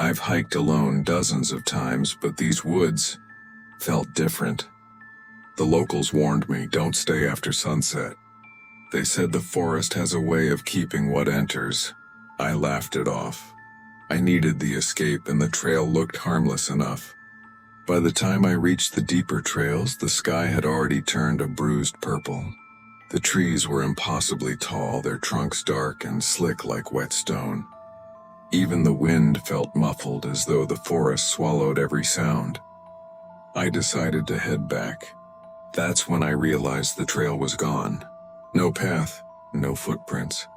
I've hiked alone dozens of times, but these woods felt different. The locals warned me, don't stay after sunset. They said the forest has a way of keeping what enters. I laughed it off. I needed the escape and the trail looked harmless enough. By the time I reached the deeper trails, the sky had already turned a bruised purple. The trees were impossibly tall, their trunks dark and slick like wet stone. Even the wind felt muffled, as though the forest swallowed every sound. I decided to head back. That's when I realized the trail was gone. No path, no footprints.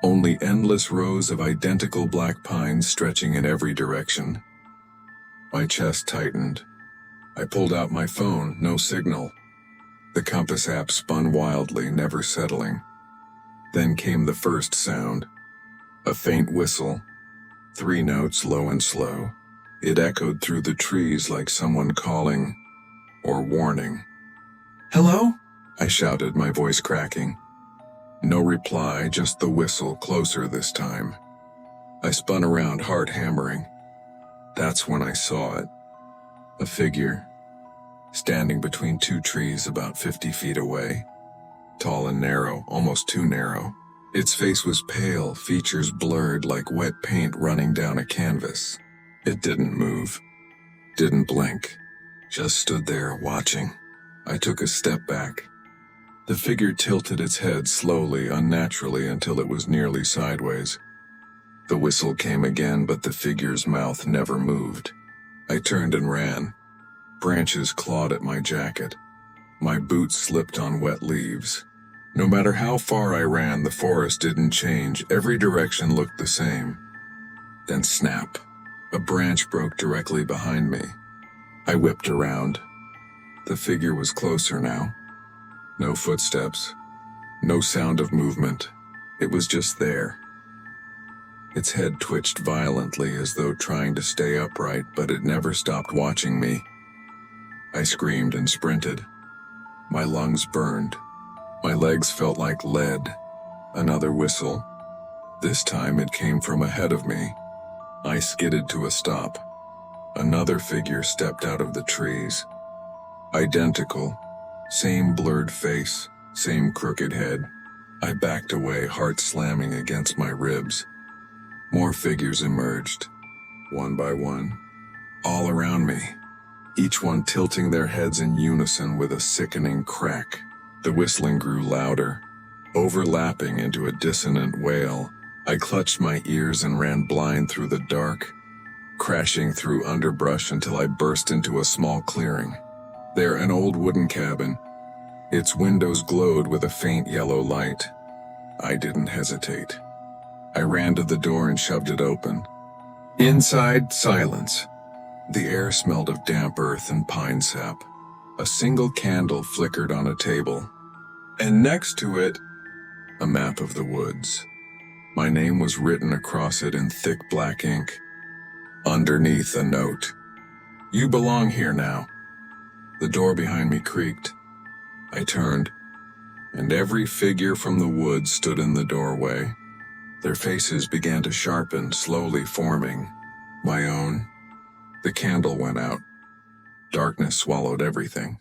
Only endless rows of identical black pines stretching in every direction. My chest tightened. I pulled out my phone, no signal. The compass app spun wildly, never settling. Then came the first sound. A faint whistle. 3 notes, low and slow. It echoed through the trees like someone calling or warning. "Hello?" I shouted, my voice cracking. No reply, just the whistle, closer this time. I spun around, heart hammering. That's when I saw it. A figure, standing between 2 trees about 50 feet away. Tall and narrow, almost too narrow. Its face was pale, features blurred like wet paint running down a canvas. It didn't move, didn't blink, just stood there watching. I took a step back. The figure tilted its head slowly, unnaturally, until it was nearly sideways. The whistle came again, but the figure's mouth never moved. I turned and ran. Branches clawed at my jacket. My boots slipped on wet leaves. No matter how far I ran, the forest didn't change. Every direction looked the same. Then snap. A branch broke directly behind me. I whipped around. The figure was closer now. No footsteps. No sound of movement. It was just there. Its head twitched violently as though trying to stay upright, but it never stopped watching me. I screamed and sprinted. My lungs burned. My legs felt like lead. Another whistle. This time it came from ahead of me. I skidded to a stop. Another figure stepped out of the trees. Identical. Same blurred face, same crooked head. I backed away, heart slamming against my ribs. More figures emerged, one by one, all around me, each one tilting their heads in unison with a sickening crack. The whistling grew louder, overlapping into a dissonant wail. I clutched my ears and ran blind through the dark, crashing through underbrush until I burst into a small clearing. There, an old wooden cabin. Its windows glowed with a faint yellow light. I didn't hesitate. I ran to the door and shoved it open. Inside, silence. The air smelled of damp earth and pine sap. A single candle flickered on a table. And next to it, a map of the woods. My name was written across it in thick black ink. Underneath, a note. "You belong here now." The door behind me creaked. I turned, and every figure from the woods stood in the doorway. Their faces began to sharpen, slowly forming. My own. The candle went out. Darkness swallowed everything.